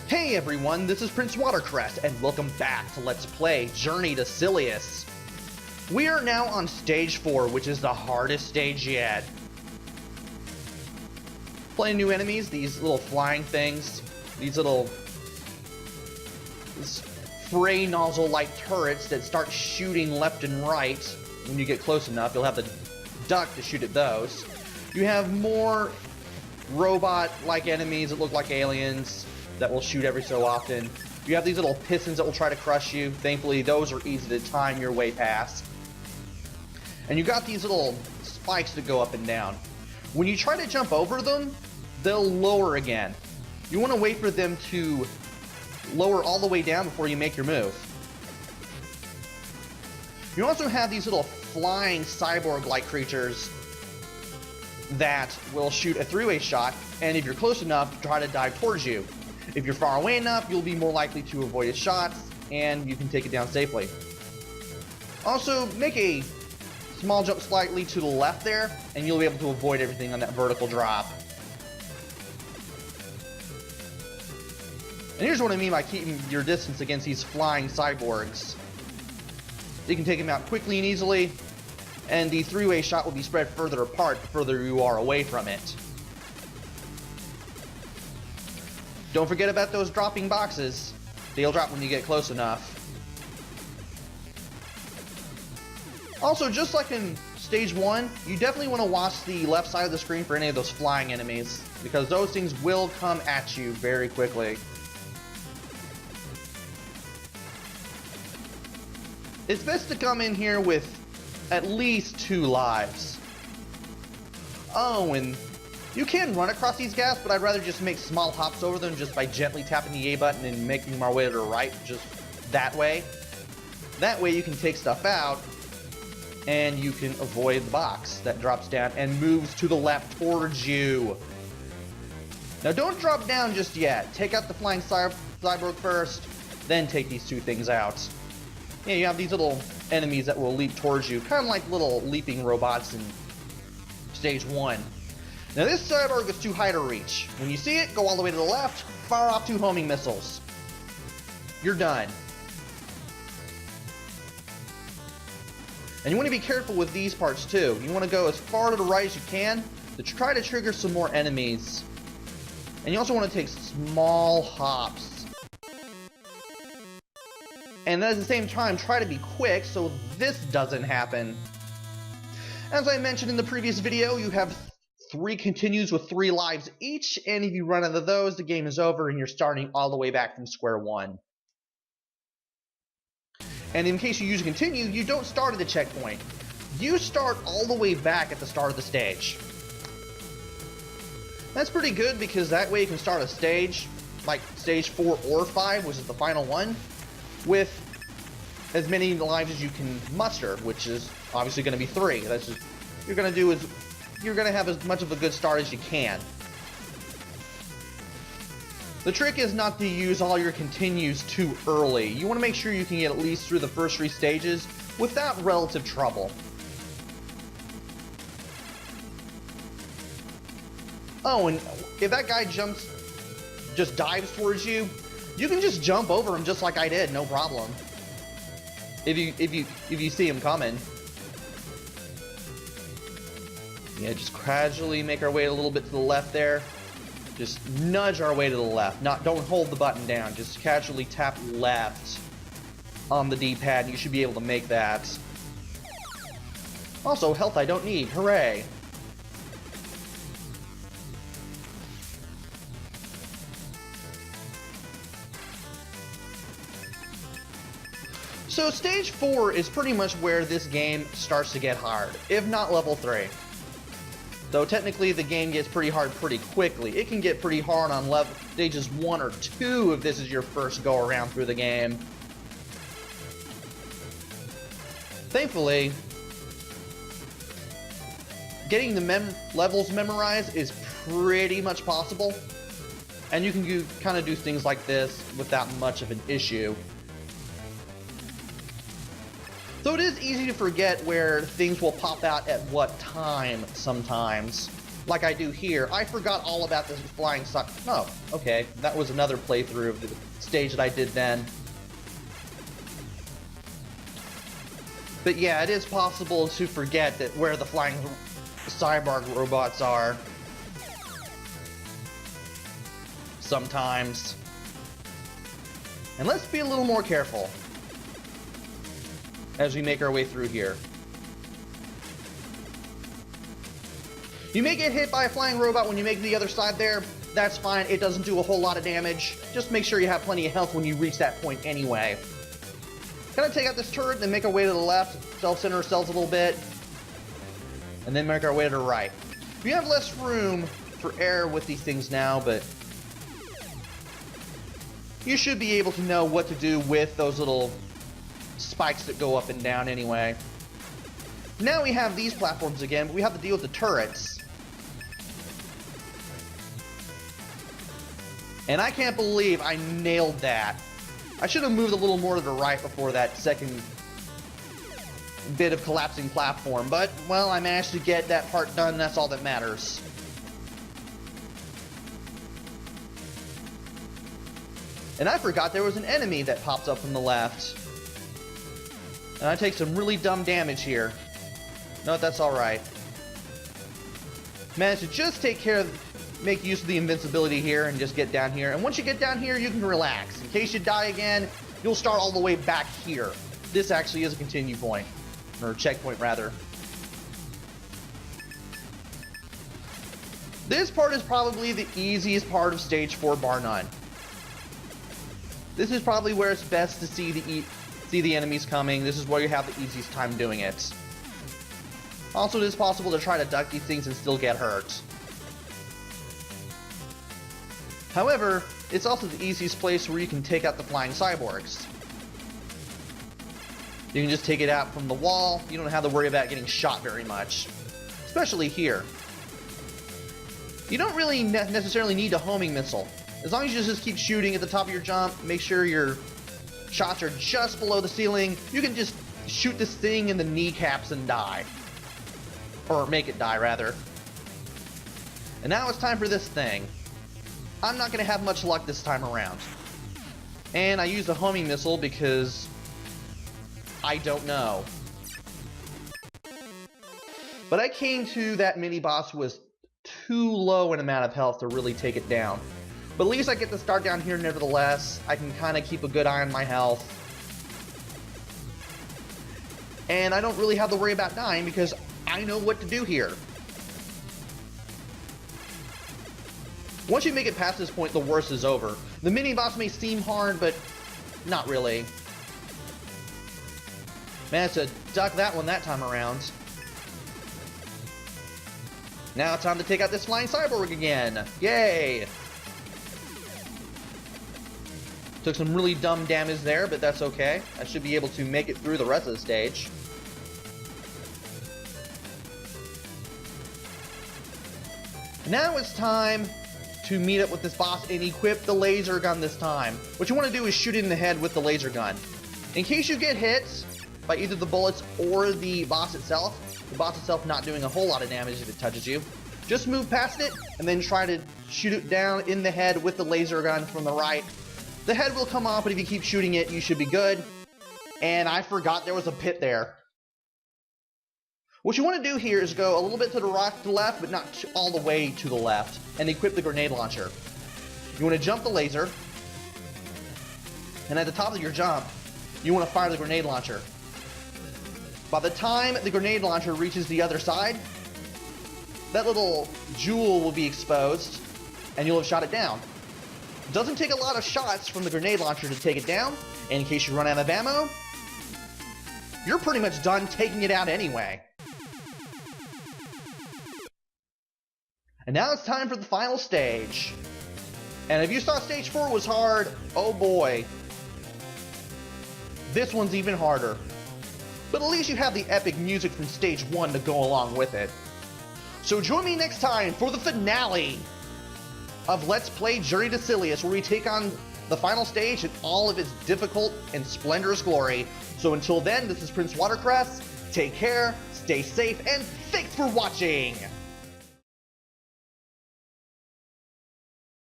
Hey everyone, this is PrinceWatercress, and welcome back to Let's Play Journey to Silius. We are now on Stage 4, which is the hardest stage yet. Playing new enemies, these little flying things, these little spray nozzle-like turrets that start shooting left and right. When you get close enough, you'll have to duck to shoot at those. You have more robot-like enemies that look like aliens that will shoot every so often. You have these little pistons that will try to crush you. Thankfully, those are easy to time your way past. And you got these little spikes that go up and down. When you try to jump over them, they'll lower again. You want to wait for them to lower all the way down before you make your move. You also have these little flying cyborg-like creatures that will shoot a three-way shot, and if you're close enough, try to dive towards you. If you're far away enough, you'll be more likely to avoid its shots, and you can take it down safely. Also, make a small jump slightly to the left there, and you'll be able to avoid everything on that vertical drop. And here's what I mean by keeping your distance against these flying cyborgs. You can take them out quickly and easily, and the three-way shot will be spread further apart the further you are away from it. Don't forget about those dropping boxes. They'll drop when you get close enough. Also, just like in Stage 1, you definitely want to watch the left side of the screen for any of those flying enemies, because those things will come at you very quickly. It's best to come in here with at least 2 lives. Oh, and you can run across these gaps, but I'd rather just make small hops over them just by gently tapping the A button and making my way to the right, just that way. That way you can take stuff out, and you can avoid the box that drops down and moves to the left towards you. Now don't drop down just yet. Take out the flying cyborg first, then take these 2 things out. Yeah, you have these little enemies that will leap towards you, kind of like little leaping robots in Stage 1. Now this cyborg is too high to reach. When you see it, go all the way to the left, fire off 2 homing missiles. You're done. And you want to be careful with these parts too. You want to go as far to the right as you can to try to trigger some more enemies. And you also want to take small hops. And then at the same time, try to be quick so this doesn't happen. As I mentioned in the previous video, you have 3 continues with 3 lives each, and if you run out of those, the game is over and you're starting all the way back from square one. And in case you use a continue, you don't start at the checkpoint. You start all the way back at the start of the stage. That's pretty good because that way you can start a stage, like stage 4 or 5, which is the final one, with as many lives as you can muster, which is obviously going to be 3. That's just you're going to do is you're going to have as much of a good start as you can. The trick is not to use all your continues too early. You want to make sure you can get at least through the first 3 stages without relative trouble. Oh, and if that guy just dives towards you, you can just jump over him just like I did, no problem. If you see him coming. Yeah, just gradually make our way a little bit to the left there. Just nudge our way to the left. Don't hold the button down. Just casually tap left on the D-pad and you should be able to make that. Also, health I don't need. Hooray! So stage 4 is pretty much where this game starts to get hard, if not level 3. Though technically the game gets pretty hard pretty quickly. It can get pretty hard on stages 1 or 2 if this is your first go around through the game. Thankfully, getting the levels memorized is pretty much possible. And you can kind of do things like this without much of an issue. Though it is easy to forget where things will pop out at what time sometimes. like I do here. I forgot all about this flying suck. Oh, okay. That was another playthrough of the stage that I did then. But yeah, it is possible to forget that where the flying cyborg robots are. Sometimes. And let's be a little more careful as we make our way through here. You may get hit by a flying robot when you make the other side there. That's fine. It doesn't do a whole lot of damage. Just make sure you have plenty of health when you reach that point anyway. Gonna take out this turret, then make our way to the left, self-center ourselves a little bit, and then make our way to the right. We have less room for air with these things now, but you should be able to know what to do with those little spikes that go up and down anyway. Now we have these platforms again, but we have to deal with the turrets. And I can't believe I nailed that. I should have moved a little more to the right before that second bit of collapsing platform, but, well, I managed to get that part done, and that's all that matters. And I forgot there was an enemy that pops up from the left. And I take some really dumb damage here. No, that's alright. Managed to just make use of the invincibility here and just get down here. And once you get down here, you can relax. In case you die again, you'll start all the way back here. This actually is a continue point. Or checkpoint, rather. This part is probably the easiest part of Stage 4, bar none. This is probably where it's best to see the enemies coming. This is where you have the easiest time doing it. Also, it is possible to try to duck these things and still get hurt. However, it's also the easiest place where you can take out the flying cyborgs. You can just take it out from the wall. You don't have to worry about getting shot very much. Especially here. You don't really necessarily need a homing missile. As long as you just keep shooting at the top of your jump, make sure your shots are just below the ceiling, you can just shoot this thing in the kneecaps and die. Or make it die, rather. And now it's time for this thing. I'm not going to have much luck this time around. And I used a homing missile because I don't know. But I came to that mini-boss who was too low an amount of health to really take it down. But at least I get to start down here nevertheless. I can kind of keep a good eye on my health. And I don't really have to worry about dying because I know what to do here. Once you make it past this point, the worst is over. The mini-boss may seem hard, but not really. Managed to duck that one that time around. Now it's time to take out this flying cyborg again. Yay! Took some really dumb damage there, but that's okay. I should be able to make it through the rest of the stage. Now it's time to meet up with this boss and equip the laser gun this time. What you want to do is shoot it in the head with the laser gun. In case you get hit by either the bullets or the boss itself not doing a whole lot of damage if it touches you, just move past it and then try to shoot it down in the head with the laser gun from the right. The head will come off, but if you keep shooting it, you should be good. And I forgot there was a pit there. What you want to do here is go a little bit to the right, to the left, but not all the way to the left, and equip the grenade launcher. You want to jump the laser, and at the top of your jump, you want to fire the grenade launcher. By the time the grenade launcher reaches the other side, that little jewel will be exposed, and you'll have shot it down. It doesn't take a lot of shots from the grenade launcher to take it down, and in case you run out of ammo, you're pretty much done taking it out anyway. And now it's time for the final stage. And if you thought stage 4 was hard, oh boy. This one's even harder. But at least you have the epic music from stage 1 to go along with it. So join me next time for the finale of Let's Play Journey to Silius, where we take on the final stage in all of its difficult and splendorous glory. So until then, this is PrinceWatercress. Take care, stay safe, and thanks for watching!